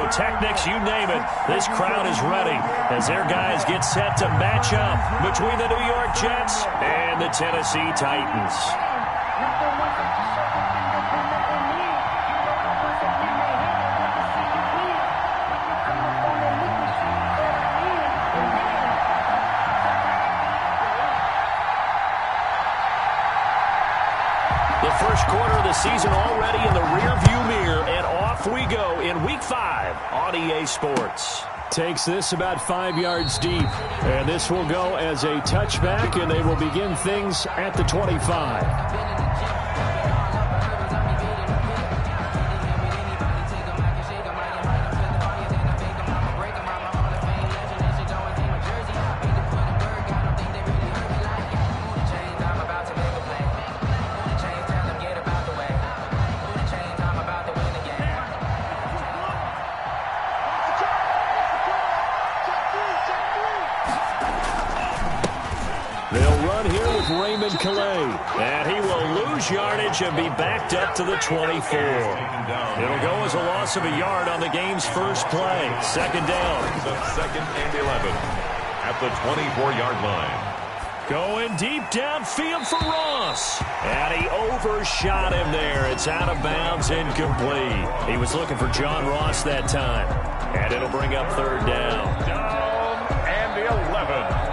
pyrotechnics, you name it. This crowd is ready as their guys get set to match up between the New York Jets and the Tennessee Titans. The first quarter of the season already in the rearview mirror, and off we go in Week 5 on EA Sports. Takes this about 5 yards deep, and this will go as a touchback, and they will begin things at the 25. And he will lose yardage and be backed up to the 24. It'll go as a loss of a yard on the game's first play. Second down. Second and 11 at the 24-yard line. Going deep downfield for Ross. And he overshot him there. It's out of bounds, incomplete. He was looking for John Ross that time. And it'll bring up third down. Down and 11.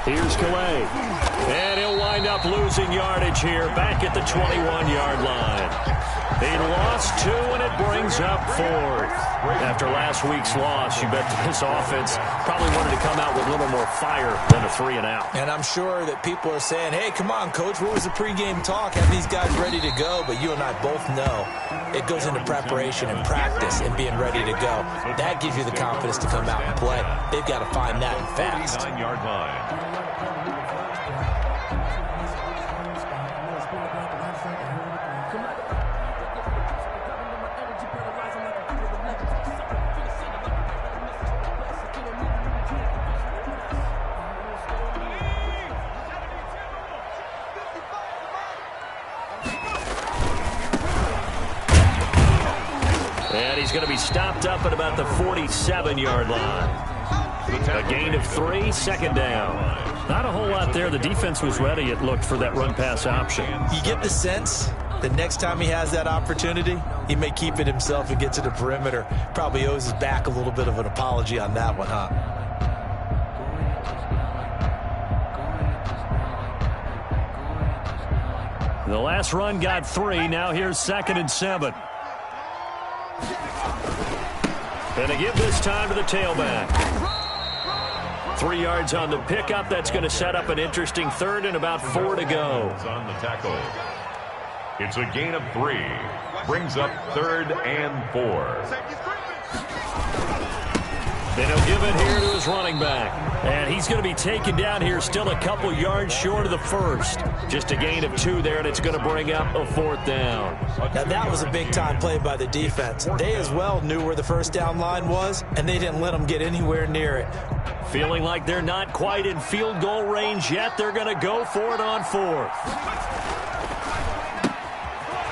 Here's Calais. And he'll wind up losing yardage here back at the 21-yard line. He lost 2, and it brings up 4th. After last week's loss, you bet this offense probably wanted to come out with a little more fire than a 3-and-out. And I'm sure that people are saying, hey, come on, Coach, what was the pregame talk? Have these guys ready to go? But you and I both know it goes into preparation and practice and being ready to go. That gives you the confidence to come out and play. They've got to find that and fast. 9-yard line. And he's going to be stopped up at about the 47-yard line. A gain of 3, second down. Not a whole lot there. The defense was ready, it looked, for that run-pass option. You get the sense that next time he has that opportunity, he may keep it himself and get to the perimeter. Probably owes his back a little bit of an apology on that one, huh? The last run got 3. Now here's 2nd and 7. And they give this time to the tailback. 3 yards on the pickup. That's going to set up an interesting third and about 4 to go. On the tackle. It's a gain of 3. Brings up 3rd and 4. Then he'll give it here to his running back. And he's going to be taken down here still a couple yards short of the first. Just a gain of 2 there, and it's going to bring up a 4th down. Now, that was a big-time play by the defense. They as well knew where the first down line was, and they didn't let them get anywhere near it. Feeling like they're not quite in field goal range yet, they're going to go for it on 4th.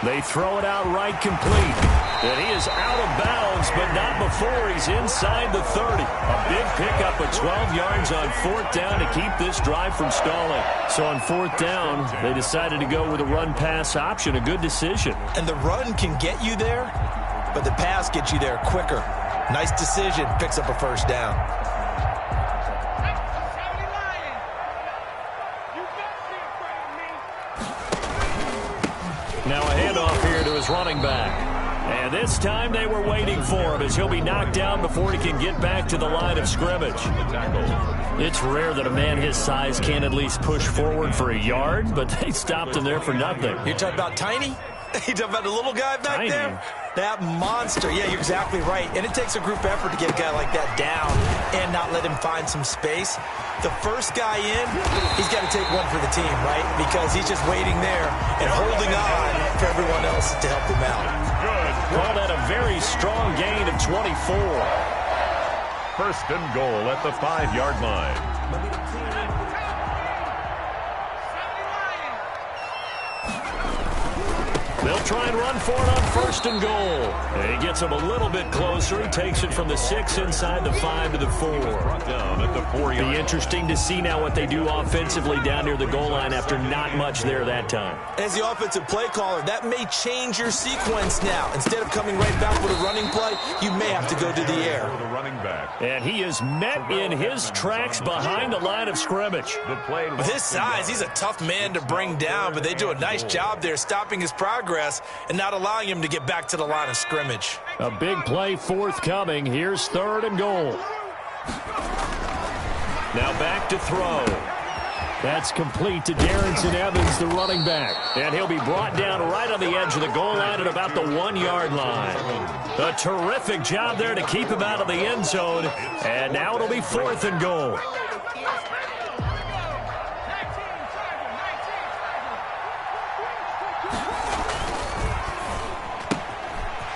They throw it out right complete. And he is out of bounds, but not before he's inside the 30. A big pickup of 12 yards on 4th down to keep this drive from stalling. So on 4th down, they decided to go with a run-pass option. A good decision. And the run can get you there, but the pass gets you there quicker. Nice decision. Picks up a first down. Now a handoff here to his running back. And this time they were waiting for him as he'll be knocked down before he can get back to the line of scrimmage. It's rare that a man his size can't at least push forward for a yard, but they stopped him there for nothing. You're talking about tiny? You talking about the little guy back Tiny. there? That monster. Yeah, you're exactly right. And it takes a group effort to get a guy like that down and not let him find some space. The first guy in, he's got to take one for the team, right? Because he's just waiting there and holding on for everyone else to help him out. Good. Call that a very strong gain of 24. First and goal at the 5-yard line. They'll try and run for it on first and goal. And he gets him a little bit closer. He takes it from the 6 inside the 5 to the 4. Down at the 4-yard. Be interesting to see now what they do offensively down near the goal line after not much there that time. As the offensive play caller, that may change your sequence now. Instead of coming right back with a running play, you may have to go to the air. The running back. And he is met in his tracks behind the line of scrimmage. The play. With his size, he's a tough man to bring down, but they do a nice job there stopping his progress and not allowing him to get back to the line of scrimmage. A big play forthcoming. Here's third and goal. Now back to throw. That's complete to Darrington Evans, the running back. And he'll be brought down right on the edge of the goal line at about the 1-yard line. A terrific job there to keep him out of the end zone. And now it'll be fourth and goal.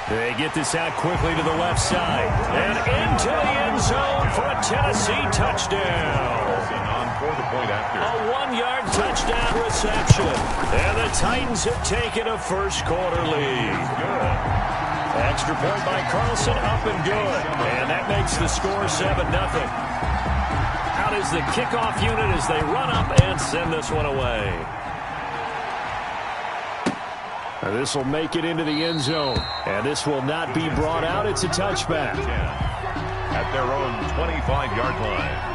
They get this out quickly to the left side. And into the end zone for a Tennessee touchdown. On for the point after. A 1-yard touchdown reception. And the Titans have taken a first-quarter lead. Extra point by Carlson, up and good. And that makes the score 7-0. Out is the kickoff unit as they run up and send this one away. This will make it into the end zone. And this will not be brought out. It's a touchback. At their own 25-yard line.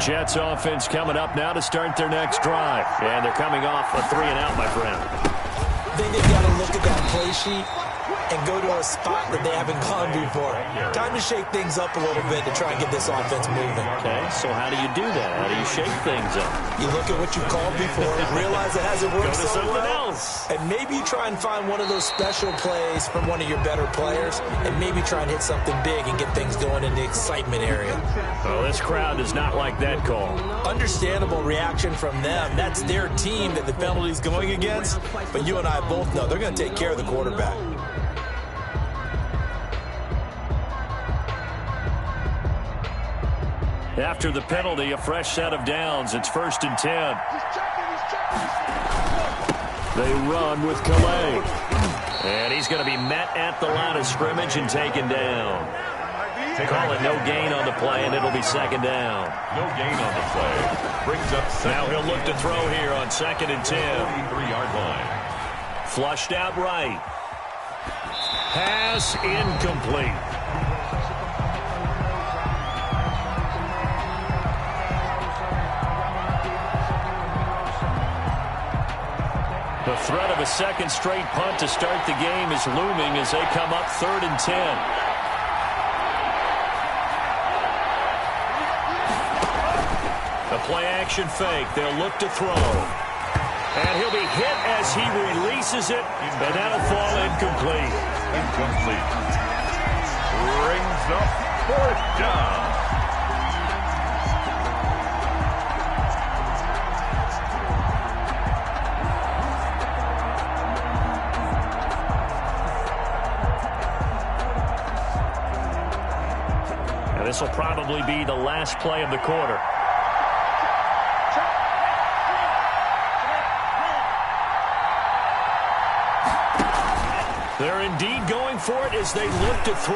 Jets offense coming up now to start their next drive. And they're coming off a 3-and-out, my friend. I think they've got to look at that play sheet and go to a spot that they haven't gone before. Time to shake things up a little bit to try and get this offense moving. Okay, so how do you do that? How do you shake things up? You look at what you called before, realize it hasn't worked Go to so something well, else. and maybe you try and find one of those special plays from one of your better players, and maybe try and hit something big and get things going in the excitement area. Well, this crowd does not like that call. Understandable reaction from them. That's their team that the penalty's going against, but you and I both know they're going to take care of the quarterback. After the penalty, a fresh set of downs. It's 1st and 10. They run with Calais. And he's going to be met at the line of scrimmage and taken down. Call it no gain on the play, and it'll be 2nd down. No gain on the play. Brings up second. Now he'll look to throw here on 2nd and 10. 43-yard line. Flushed out right. Pass incomplete. The threat of a second straight punt to start the game is looming as they come up 3rd and 10. The play-action fake. They'll look to throw. And he'll be hit as he releases it, and that'll fall incomplete. Incomplete. Brings up 4th down. And this will probably be the last play of the quarter. They're indeed going for it as they look to throw.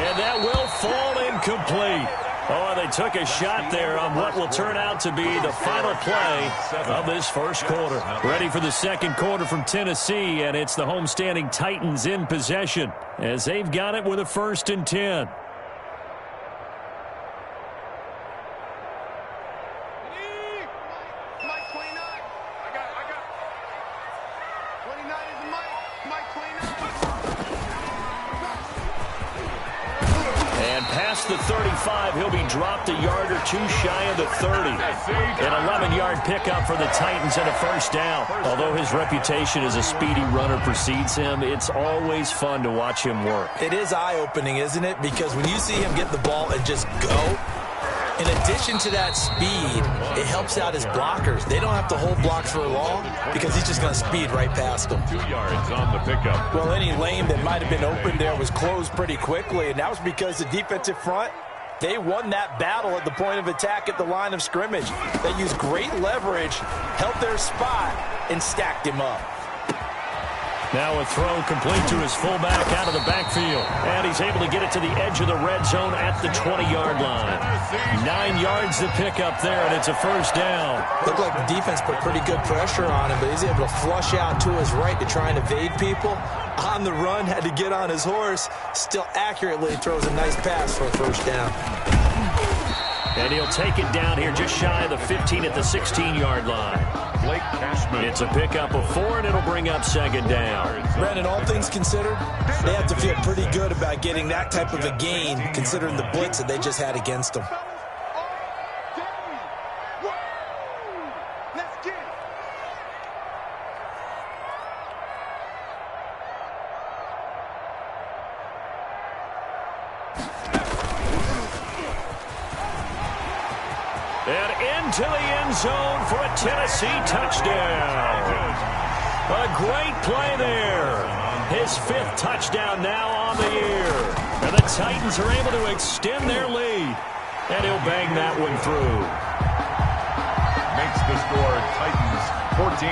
And that will fall incomplete. Oh, they took a shot there on what will turn out to be the final play of this first quarter. Ready for the second quarter from Tennessee, and it's the homestanding Titans in possession as they've got it with a 1st and 10. And past the 35, he'll be dropped a yard or two shy of the 30. An 11-yard pickup for the Titans and a first down. Although his reputation as a speedy runner precedes him, it's always fun to watch him work. It is eye-opening, isn't it? Because when you see him get the ball and just go, in addition to that speed, it helps out his blockers. They don't have to hold blocks for long because he's just going to speed right past them. 2 yards on the pickup. Well, any lane that might have been open there was closed pretty quickly, and that was because the defensive front, they won that battle at the point of attack at the line of scrimmage. They used great leverage, held their spot, and stacked him up. Now a throw complete to his fullback out of the backfield. And he's able to get it to the edge of the red zone at the 20-yard line. 9 yards to pick up there, and it's a first down. Looked like the defense put pretty good pressure on him, but he's able to flush out to his right to try and evade people. On the run, had to get on his horse. Still accurately throws a nice pass for a first down. And he'll take it down here just shy of the 15 at the 16-yard line. Blake Cashman. It's a pickup of 4, and it'll bring up second down. Brandon, all things considered, they have to feel pretty good about getting that type of a gain, considering the blitz that they just had against them. And into the end zone for a Tennessee touchdown. A great play there. His 5th touchdown now on the year. And the Titans are able to extend their lead. And he'll bang that one through. Makes the score Titans 14,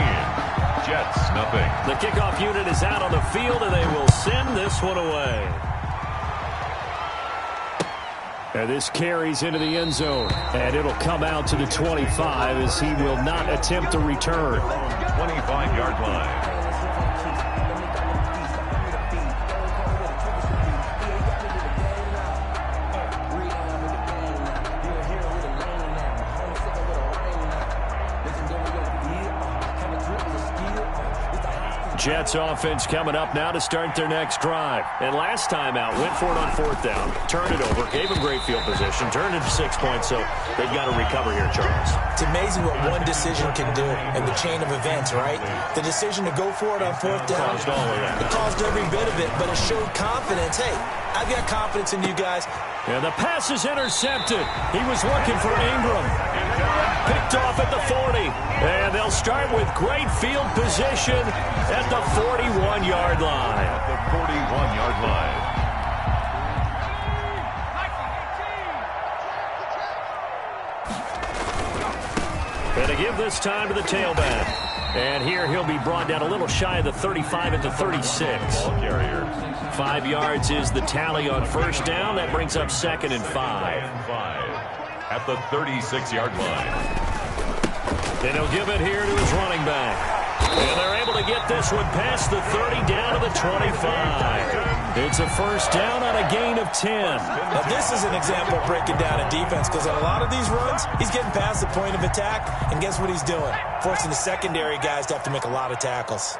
Jets nothing. The kickoff unit is out on the field, and they will send this one away. And this carries into the end zone. And it'll come out to the 25 as he will not attempt to return. 25-yard line. Jets offense coming up now to start their next drive. And last time out, went for it on 4th down, turned it over, gave him great field position, turned it to 6 points, so they've got to recover here, Charles. It's amazing what one decision can do in the chain of events, right? The decision to go for it on 4th down, Caused all of that. it caused every bit of it, but it showed confidence. Hey, I've got confidence in you guys. And the pass is intercepted. He was looking for Ingram. Picked off at the 40. And they'll start with great field position at the 41-yard line. At the 41-yard line. And to give this time to the tailback. And here he'll be brought down a little shy of the 35 at the 36. Ball carrier. 5 yards is the tally on first down. That brings up 2nd and 5. At the 36-yard line. And he'll give it here to his running back. And they're able to get this one past the 30 down to the 25. It's a first down on a gain of 10. Now, this is an example of breaking down a defense because on a lot of these runs, he's getting past the point of attack, and guess what he's doing? Forcing the secondary guys to have to make a lot of tackles.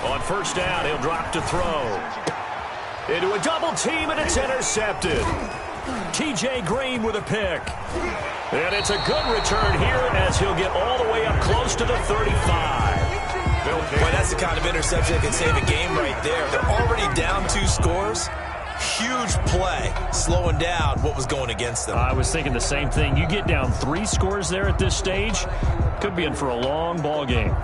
On first down, he'll drop to throw. Into a double team, and it's intercepted. T.J. Green with a pick. And it's a good return here as he'll get all the way up close to the 35. Boy, that's the kind of interception that can save a game right there. They're already down 2 scores. Huge play, slowing down what was going against them. I was thinking the same thing. You get down 3 scores there at this stage, could be in for a long ball game.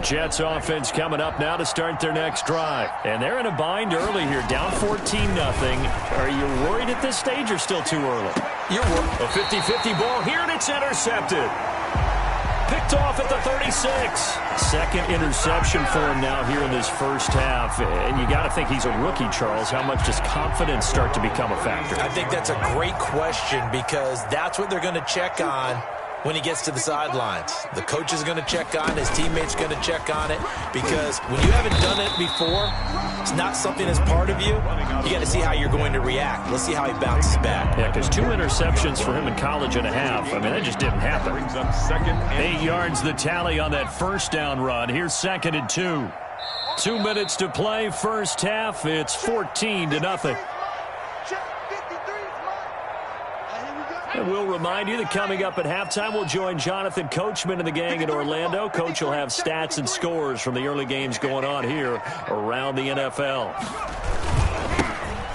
Jets offense coming up now to start their next drive. And they're in a bind early here, down 14-0. Are you worried at this stage or still too early? You're worried. A 50-50 ball here, and it's intercepted. Picked off at the 36. Second interception for him now here in this first half. And you got to think he's a rookie, Charles. How much does confidence start to become a factor? I think that's a great question because that's what they're going to check on when he gets to the sidelines. The coach is going to check on it. His teammates are going to check on it, because when you haven't done it before, it's not something that's part of you. You got to see how you're going to react. Let's see how he bounces back. Yeah, because 2 interceptions for him in college and a half. I mean, that just didn't happen. 8 yards the tally on that first down run. Here's 2nd and 2. 2 minutes to play, first half. It's 14-0. And we'll remind you that coming up at halftime, we'll join Jonathan Coachman and the gang in Orlando. Coach will have stats and scores from the early games going on here around the NFL.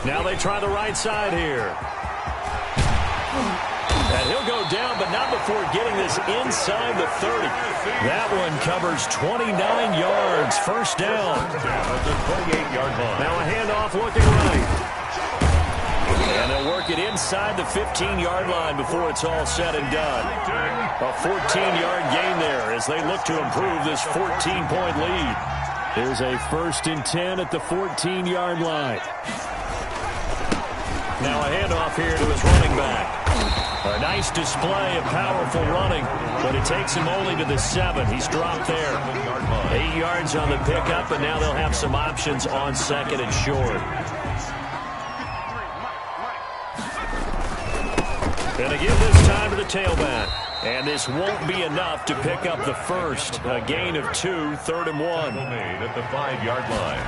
Now they try the right side here. And he'll go down, but not before getting this inside the 30. That one covers 29 yards. First down. At the 28-yard line. Now a handoff looking right. And they'll work it inside the 15-yard line before it's all said and done. A 14-yard gain there as they look to improve this 14-point lead. Here's a 1st and 10 at the 14-yard line. Now a handoff here to his running back. A nice display of powerful running, but it takes him only to the 7. He's dropped there. 8 yards on the pickup, and now they'll have some options on 2nd and short. And again this time to the tailback. And this won't be enough to pick up the first. A gain of 2, 3rd and 1. Made at the 5-yard line.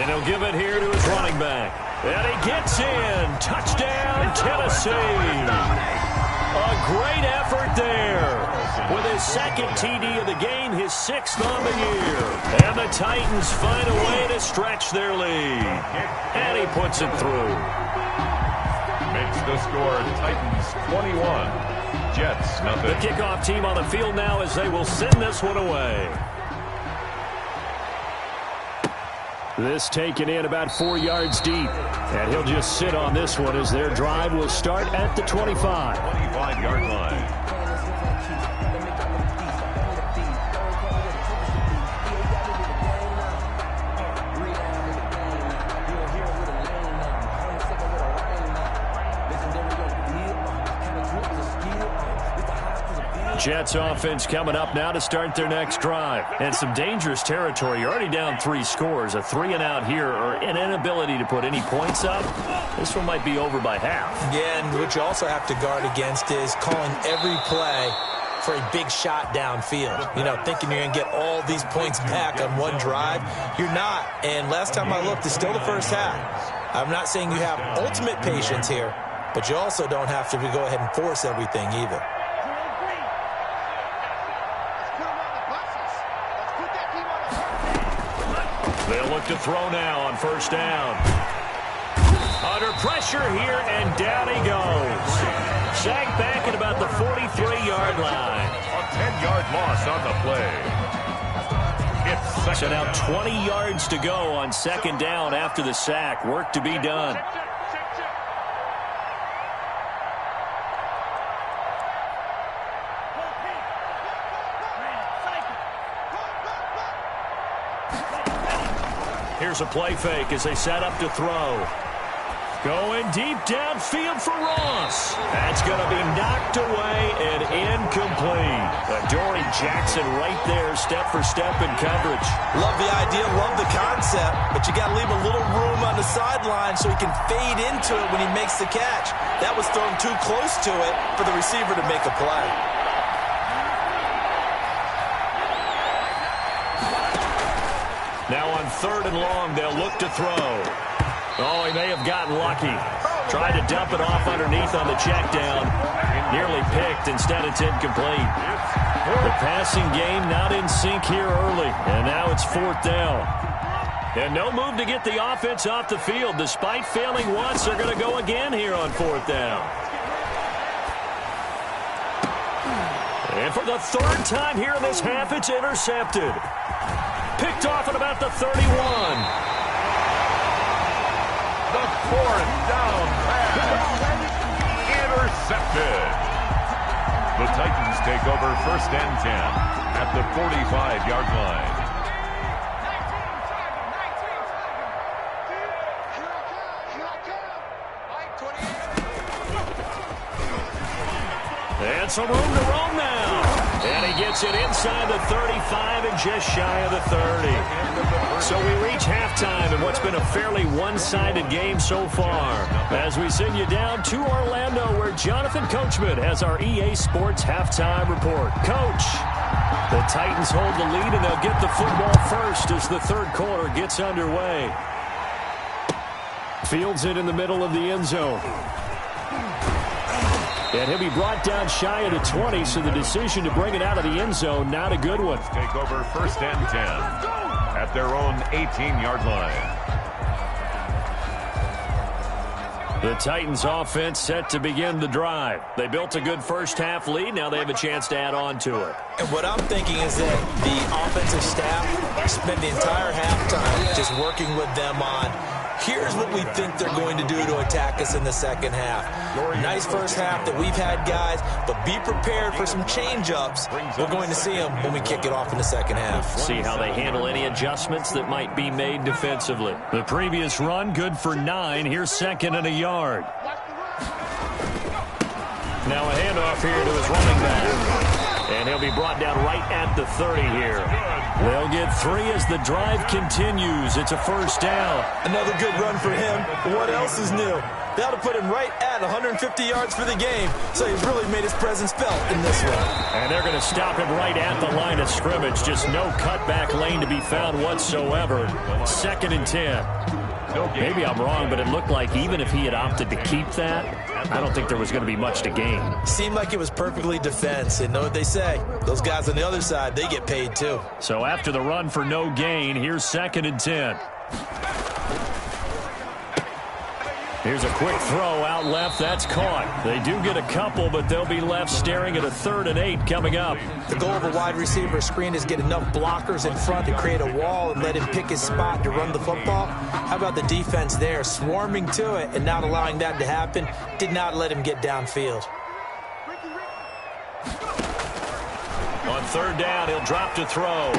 And he'll give it here to his running back. And he gets in. Touchdown, Tennessee. A great effort there. With his 2nd TD of the game, his 6th on the year. And the Titans find a way to stretch their lead. And he puts it through. Makes the score Titans 21, Jets nothing. The kickoff team on the field now as they will send this one away. This taken in about 4 yards deep. And he'll just sit on this one as their drive will start at the 25. 25-yard line. Jets offense coming up now to start their next drive. And some dangerous territory. You're already down 3 scores. A 3-and-out here or an inability to put any points up. This one might be over by half. Yeah, and what you also have to guard against is calling every play for a big shot downfield. You know, thinking you're going to get all these points back on one drive. You're not. And last time I looked, it's still the first half. I'm not saying you have ultimate patience here, but you also don't have to go ahead and force everything either. They'll look to throw now on first down. Under pressure here, and down he goes. Sacked back at about the 43-yard line. A 10-yard loss on the play. It's second So now down. 20 yards to go on 2nd down after the sack. Work to be done. Here's a play fake as they set up to throw. Going deep downfield for Ross. That's going to be knocked away and incomplete. Adoree Jackson right there, step for step in coverage. Love the idea, love the concept, but you got to leave a little room on the sideline so he can fade into it when he makes the catch. That was thrown too close to it for the receiver to make a play. Now on 3rd and long, they'll look to throw. Oh, he may have gotten lucky. Tried to dump it off underneath on the check down. Nearly picked. Instead, it's incomplete. The passing game not in sync here early. And now it's 4th down. And no move to get the offense off the field. Despite failing once, they're going to go again here on 4th down. And for the 3rd time here in this half, it's intercepted. Picked off at about the 31. The 4th down pass. Intercepted. The Titans take over 1st and 10 at the 45-yard line. And some room to roam now. And he gets it inside the 35 and just shy of the 30. So we reach halftime in what's been a fairly one-sided game so far. As we send you down to Orlando, where Jonathan Coachman has our EA Sports halftime report. Coach, the Titans hold the lead, and they'll get the football first as the third quarter gets underway. Fields it in the middle of the end zone. And he'll be brought down shy of the 20, so the decision to bring it out of the end zone, not a good one. Take over 1st and 10 at their own 18-yard line. The Titans offense set to begin the drive. They built a good first-half lead. Now they have a chance to add on to it. And what I'm thinking is that the offensive staff spent the entire halftime just working with them on, here's what we think they're going to do to attack us in the second half. Nice first half that we've had, guys, but be prepared for some change-ups. We're going to see them when we kick it off in the second half. See how they handle any adjustments that might be made defensively. The previous run, good for 9. Here's 2nd and a yard. Now a handoff here to his running back. And he'll be brought down right at the 30 here. They'll get 3 as the drive continues. It's a first down. Another good run for him. What else is new? That'll put him right at 150 yards for the game, so he's really made his presence felt in this one. And they're going to stop him right at the line of scrimmage. Just no cutback lane to be found whatsoever. 2nd and 10. Maybe I'm wrong, but it looked like even if he had opted to keep that, I don't think there was going to be much to gain. Seemed like it was perfectly defense, and know what they say. Those guys on the other side, they get paid too. So after the run for no gain, here's 2nd and 10. Here's a quick throw out left. That's caught. They do get a couple, but they'll be left staring at a 3rd and 8 coming up. The goal of a wide receiver screen is get enough blockers in front to create a wall and let him pick his spot to run the football. How about the defense there, swarming to it and not allowing that to happen? Did not let him get downfield. On 3rd down, he'll drop to throw.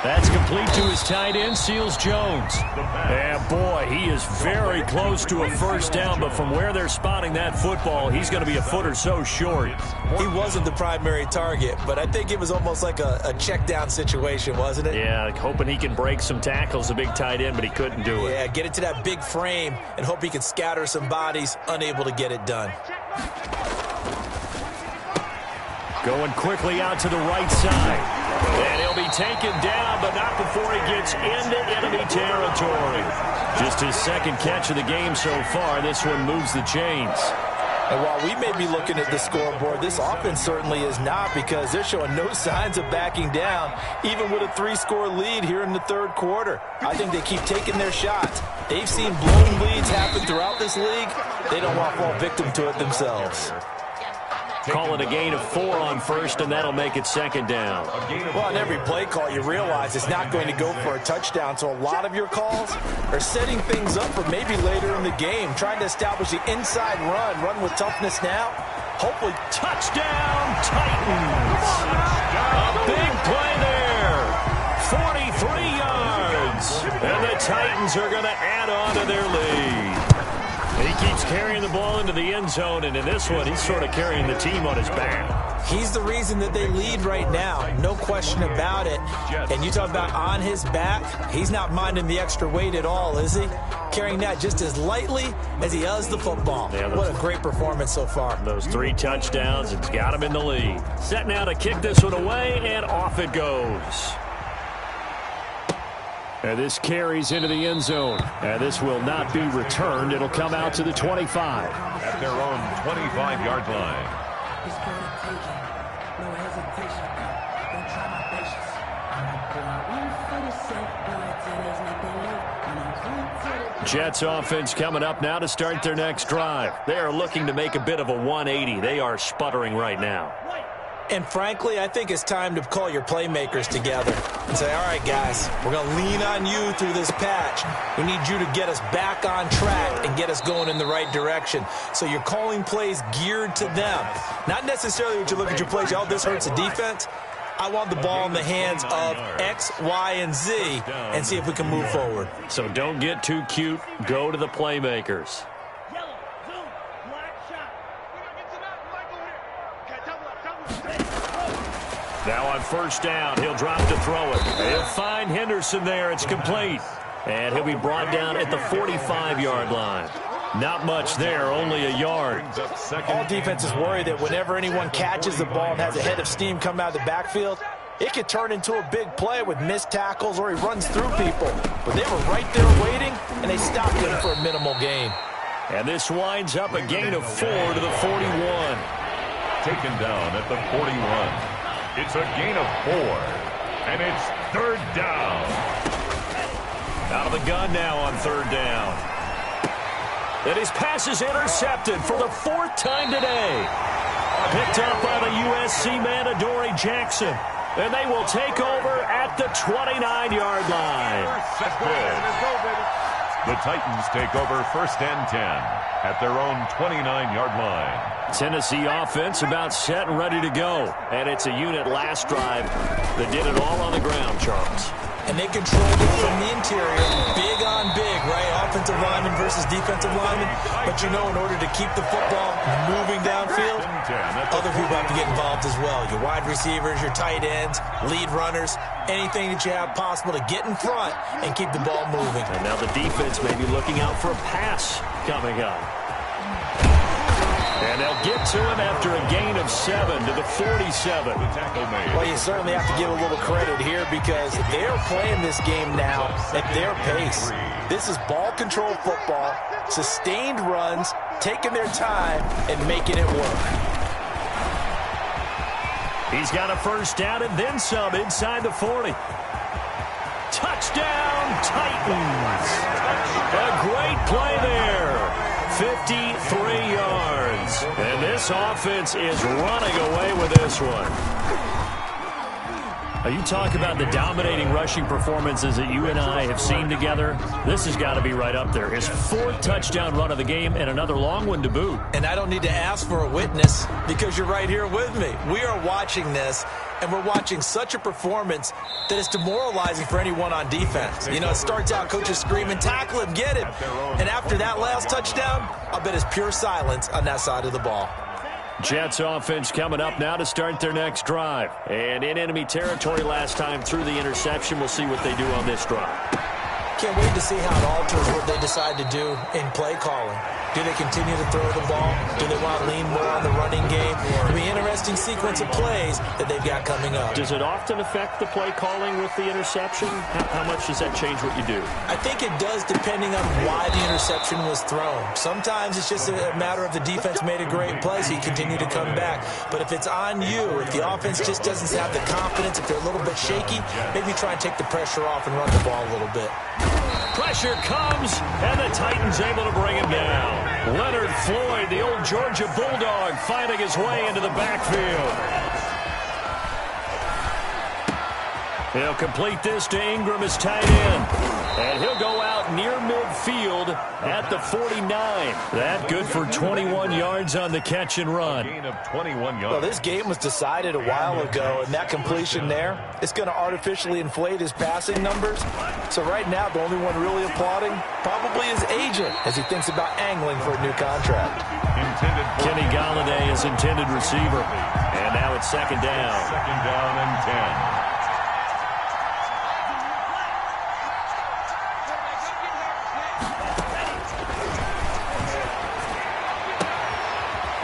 That's complete to his tight end, Seals Jones. And boy, he is very close to a first down, but from where they're spotting that football, he's going to be a foot or so short. He wasn't the primary target, but I think it was almost like a check down situation, wasn't it? Yeah, hoping he can break some tackles, a big tight end, but he couldn't do it. Yeah, get it to that big frame and hope he can scatter some bodies, unable to get it done. Going quickly out to the right side. And he'll be taken down, but not before he gets into enemy territory. Just his 2nd catch of the game so far. This one moves the chains. And while we may be looking at the scoreboard, this offense certainly is not, because they're showing no signs of backing down, even with a 3-score lead here in the 3rd quarter. I think they keep taking their shots. They've seen blown leads happen throughout this league. They don't want to fall victim to it themselves. Call it a gain of 4 on 1st, and that'll make it 2nd down. Well, on every play call, you realize it's not going to go for a touchdown, so a lot of your calls are setting things up for maybe later in the game, trying to establish the inside run with toughness now. Hopefully, touchdown, Titans! A big play there, 43 yards, and the Titans are going to add on to their lead. He keeps carrying the ball into the end zone, and in this one, he's sort of carrying the team on his back. He's the reason that they lead right now, no question about it. And you talk about on his back, he's not minding the extra weight at all, is he? Carrying that just as lightly as he does the football. Yeah, what a great performance so far. Those 3 touchdowns, it's got him in the lead. Set now to kick this one away, and off it goes. And this carries into the end zone. And this will not be returned. It'll come out to the 25. At their own 25-yard line. Jets offense coming up now to start their next drive. They are looking to make a bit of a 180. They are sputtering right now. And frankly, I think it's time to call your playmakers together and say, all right, guys, we're going to lean on you through this patch. We need you to get us back on track and get us going in the right direction. So you're calling plays geared to them. Not necessarily what you look at your plays, oh, this hurts the defense. I want the ball in the hands of X, Y, and Z and see if we can move forward. So don't get too cute. Go to the playmakers. Now on first down, he'll drop to throw it. He'll find Henderson there. It's complete. And he'll be brought down at the 45-yard line. Not much there, only a yard. All defenses worry that whenever anyone catches the ball and has a head of steam come out of the backfield, it could turn into a big play with missed tackles or he runs through people. But they were right there waiting, and they stopped him for a minimal gain. And this winds up a gain of 4 to the 41. Taken down at the 41. It's a gain of 4, and it's third down. Out of the gun now on third down. And his pass is intercepted for the 4th time today. Picked up by the USC man, Adoree Jackson. And they will take over at the 29-yard line. The Titans take over first and 10 at their own 29-yard line. Tennessee offense about set and ready to go. And it's a unit last drive that did it all on the ground, Charles. And they controlled it from the interior, big on big, right? Offensive lineman versus defensive lineman. But you know, in order to keep the football moving downfield, other people have to get involved as well. Your wide receivers, your tight ends, lead runners, anything that you have possible to get in front and keep the ball moving. And now the defense may be looking out for a pass coming up. And they'll get to him after a gain of 7 to the 47. Well, you certainly have to give a little credit here because they're playing this game now at their pace. This is ball control football, sustained runs, taking their time and making it work. He's got a first down and then some inside the 40. Touchdown, Titans. A great play there. 53 yards. And this offense is running away with this one. Now, you talk about the dominating rushing performances that you and I have seen together. This has got to be right up there. His 4th touchdown run of the game and another long one to boot. And I don't need to ask for a witness because you're right here with me. We are watching this, and we're watching such a performance that is demoralizing for anyone on defense. You know, it starts out, coaches screaming, tackle him, get him. And after that last touchdown, I'll bet it's pure silence on that side of the ball. Jets offense coming up now to start their next drive. And in enemy territory last time through the interception. We'll see what they do on this drive. Can't wait to see how it alters what they decide to do in play calling. Do they continue to throw the ball? Do they want to lean more on the running game? It'll be an interesting sequence of plays that they've got coming up. Does it often affect the play calling with the interception? How much does that change what you do? I think it does depending on why the interception was thrown. Sometimes it's just a matter of the defense made a great play, so you continue to come back. But if it's on you, if the offense just doesn't have the confidence, if they're a little bit shaky, maybe try and take the pressure off and run the ball a little bit. Pressure comes, and the Titans able to bring him down. Leonard Floyd, the old Georgia Bulldog, finding his way into the backfield. He'll complete this to Ingram as tight end. And he'll go out near midfield at the 49. That good for 21 yards on the catch and run. Gain of 21 yards. Well, this game was decided a while ago, and that completion there is going to artificially inflate his passing numbers. So right now, the only one really applauding probably his agent as he thinks about angling for a new contract. Kenny Galladay is intended receiver. And now it's second down. Second down and 10.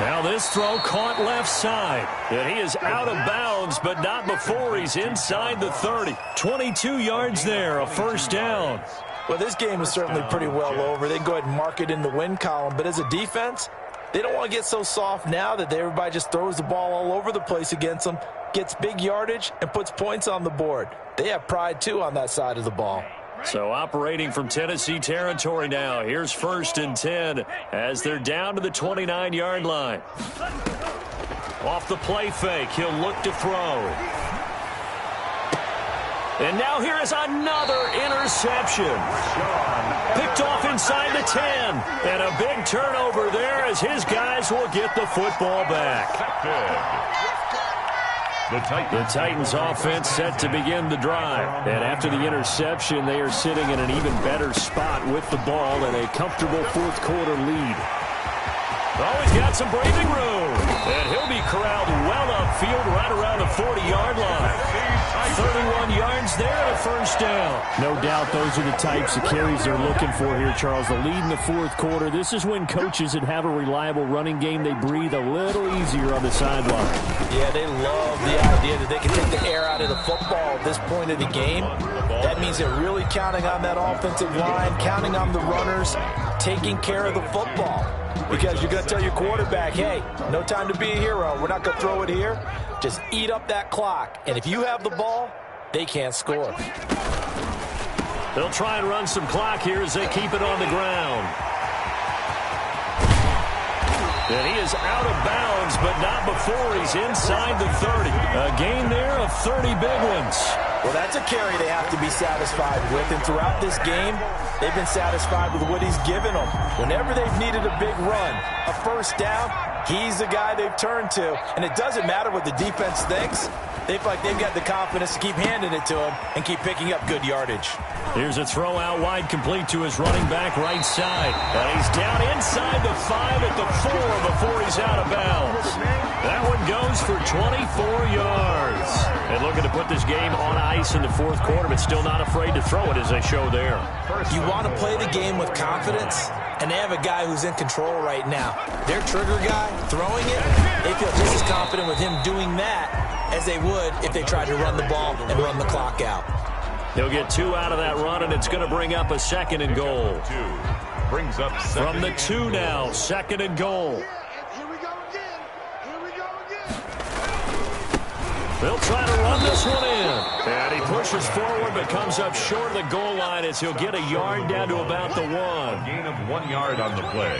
Now this throw caught left side. And he is out of bounds, but not before he's inside the 30. 22 yards there, a first down. Well, this game is certainly pretty well over. They can go ahead and mark it in the win column. But as a defense, they don't want to get so soft now that everybody just throws the ball all over the place against them, gets big yardage, and puts points on the board. They have pride, too, on that side of the ball. So operating from Tennessee territory now. Here's first and 10 as they're down to the 29-yard line. Off the play fake, he'll look to throw. And now here is another interception. Picked off inside the 10. And a big turnover there as his guys will get the football back. The Titans offense set to begin the drive. And after the interception, they are sitting in an even better spot with the ball and a comfortable fourth quarter lead. Oh, he's got some breathing room. And he'll be corralled well field right around the 40-yard line. 31 yards there and a first down. No doubt those are the types of carries they're looking for here, Charles. The lead in the fourth quarter. This is when coaches that have a reliable running game, they breathe a little easier on the sideline. Yeah, they love the idea that they can take the air out of the football at this point of the game. That means they're really counting on that offensive line, counting on the runners, taking care of the football. Because you're going to tell your quarterback, hey, no time to be a hero. We're not going to throw it here. Just eat up that clock. And if you have the ball, they can't score. They'll try and run some clock here as they keep it on the ground. And he is out of bounds, but not before he's inside the 30. A gain there of 30 big ones. Well, that's a carry they have to be satisfied with. And throughout this game, they've been satisfied with what he's given them. Whenever they've needed a big run, a first down, he's the guy they've turned to. And it doesn't matter what the defense thinks. They feel like they've got the confidence to keep handing it to him and keep picking up good yardage. Here's a throw out wide, complete to his running back right side. And he's down inside the 5 at the 4 before he's out of bounds. That one goes for 24 yards. And looking to put this game on ice in the fourth quarter, but still not afraid to throw it as they show there. You want to play the game with confidence, and they have a guy who's in control right now. Their trigger guy throwing it, they feel just as confident with him doing that as they would if they tried to run the ball and run the clock out. He'll get 2 out of that run, and it's going to bring up a second and goal. Brings up From the 2 now, second and goal. They'll try to run this one in. And he pushes forward but comes up short of the goal line as he'll get a yard down to about the 1. Gain of 1 yard on the play.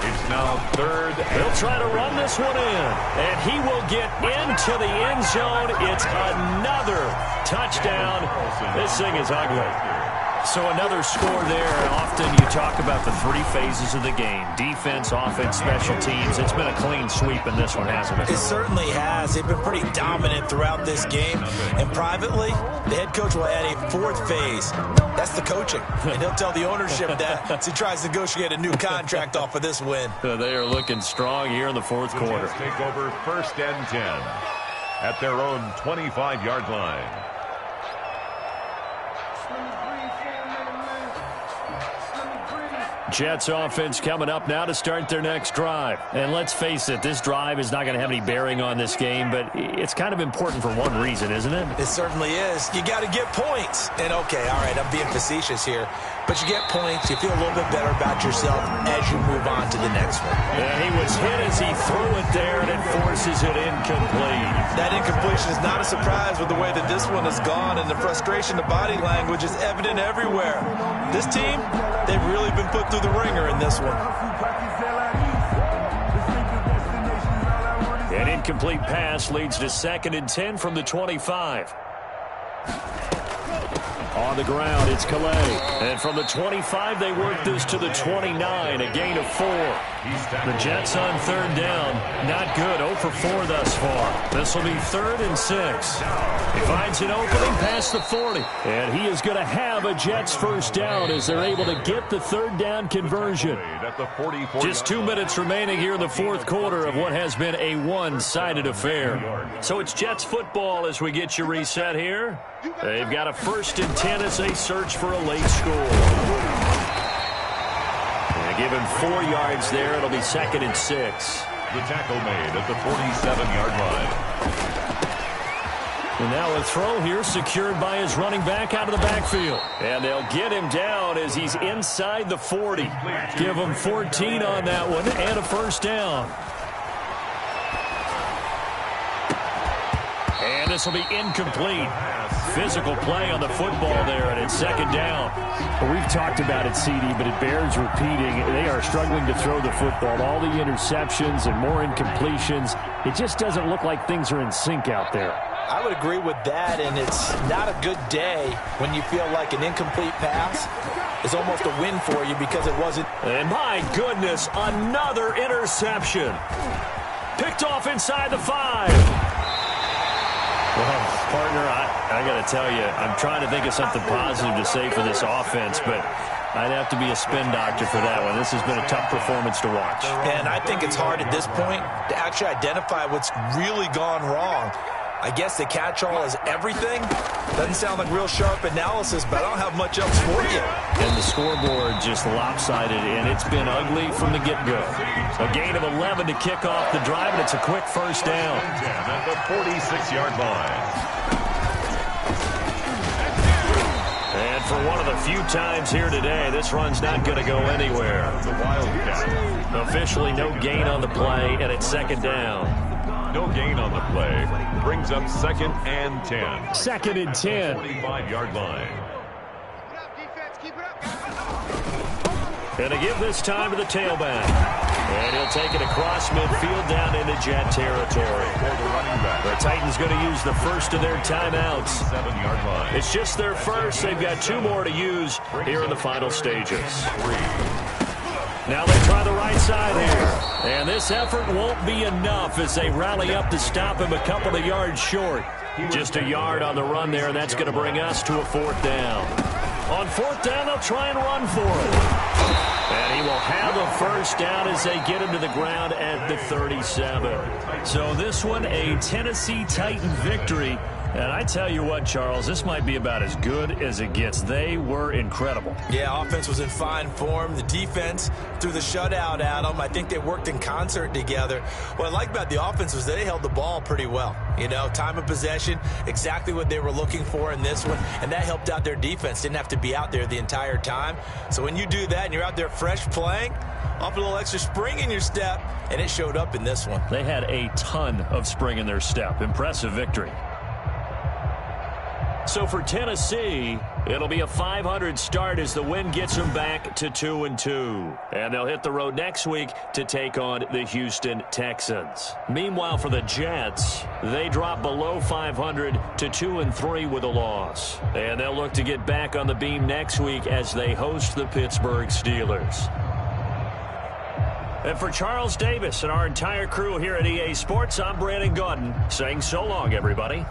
It's now third. They'll try to run this one in. And he will get into the end zone. It's another touchdown. This thing is ugly. So another score there. Often you talk about the 3 phases of the game. Defense, offense, special teams. It's been a clean sweep in this one, hasn't it? It certainly has. They've been pretty dominant throughout this game. And privately, the head coach will add a 4th phase. That's the coaching. And he'll tell the ownership that as he tries to negotiate a new contract off of this win. They are looking strong here in the fourth quarter. Take over first and 10 at their own 25-yard line. Jets offense coming up now to start their next drive. And let's face it, this drive is not going to have any bearing on this game, but it's kind of important for one reason, isn't it? It certainly is. You got to get points. And okay, all right, I'm being facetious here, but you get points, you feel a little bit better about yourself as you move on to the next one. And he was hit as he threw it there, and it forces it incomplete. That incompletion is not a surprise with the way that this one has gone, and the frustration, the body language is evident everywhere. This team, they've really been put through the ringer in this one. An incomplete pass leads to 2nd and 10 from the 25. On the ground, it's Calais. And from the 25, they work this to the 29, a gain of 4. The Jets on 3rd down. Not good, 0 for 4 thus far. This will be 3rd and 6. He finds an opening past the 40. And he is going to have a Jets first down as they're able to get the 3rd down conversion. Just 2 minutes remaining here in the fourth quarter of what has been a one-sided affair. So it's Jets football as we get you reset here. They've got a 1st and 10 as they search for a late score. And give him 4 yards there. It'll be 2nd and 6. The tackle made at the 47-yard line. And now a throw here secured by his running back out of the backfield. And they'll get him down as he's inside the 40. Give him 14 on that one and a first down. And this will be incomplete. Physical play on the football there, and it's 2nd down. Well, we've talked about it, CD, but it bears repeating. They are struggling to throw the football. All the interceptions and more incompletions. It just doesn't look like things are in sync out there. I would agree with that, and it's not a good day when you feel like an incomplete pass is almost a win for you because it wasn't. And my goodness, another interception. Picked off inside the 5. Well, partner, I got to tell you, I'm trying to think of something positive to say for this offense, but I'd have to be a spin doctor for that one. This has been a tough performance to watch. And I think it's hard at this point to actually identify what's really gone wrong. I guess the catch-all is everything. Doesn't sound like real sharp analysis, but I don't have much else for you. And the scoreboard just lopsided, and it's been ugly from the get-go. A gain of 11 to kick off the drive, and it's a quick first down. At the 46-yard line. And for one of the few times here today, this run's not going to go anywhere. The Wildcat. Officially no gain on the play, and it's second down. No gain on the play. Brings up 2nd and 10. 2nd and 10. 45-yard line. And to give this time to the tailback. And he'll take it across midfield down into Jet territory. For the running back. The Titans going to use the first of their timeouts. 7-yard line. It's just their first. They've got 2 more to use here in the final stages. Now they try the right side here. And this effort won't be enough as they rally up to stop him a couple of yards short. Just a yard on the run there, and that's going to bring us to a 4th down. On 4th down, they'll try and run for it. And he will have a first down as they get him to the ground at the 37. So this one, a Tennessee Titan victory. And I tell you what, Charles, this might be about as good as it gets. They were incredible. Yeah, offense was in fine form. The defense threw the shutout at them. I think they worked in concert together. What I like about the offense was they held the ball pretty well. You know, time of possession, exactly what they were looking for in this one. And that helped out their defense. Didn't have to be out there the entire time. So when you do that and you're out there fresh playing, up a little extra spring in your step, and it showed up in this one. They had a ton of spring in their step. Impressive victory. So for Tennessee, it'll be a 500 start as the win gets them back to 2-2. And they'll hit the road next week to take on the Houston Texans. Meanwhile, for the Jets, they drop below 500 to 2-3 with a loss. And they'll look to get back on the beam next week as they host the Pittsburgh Steelers. And for Charles Davis and our entire crew here at EA Sports, I'm Brandon Gaudin saying so long, everybody.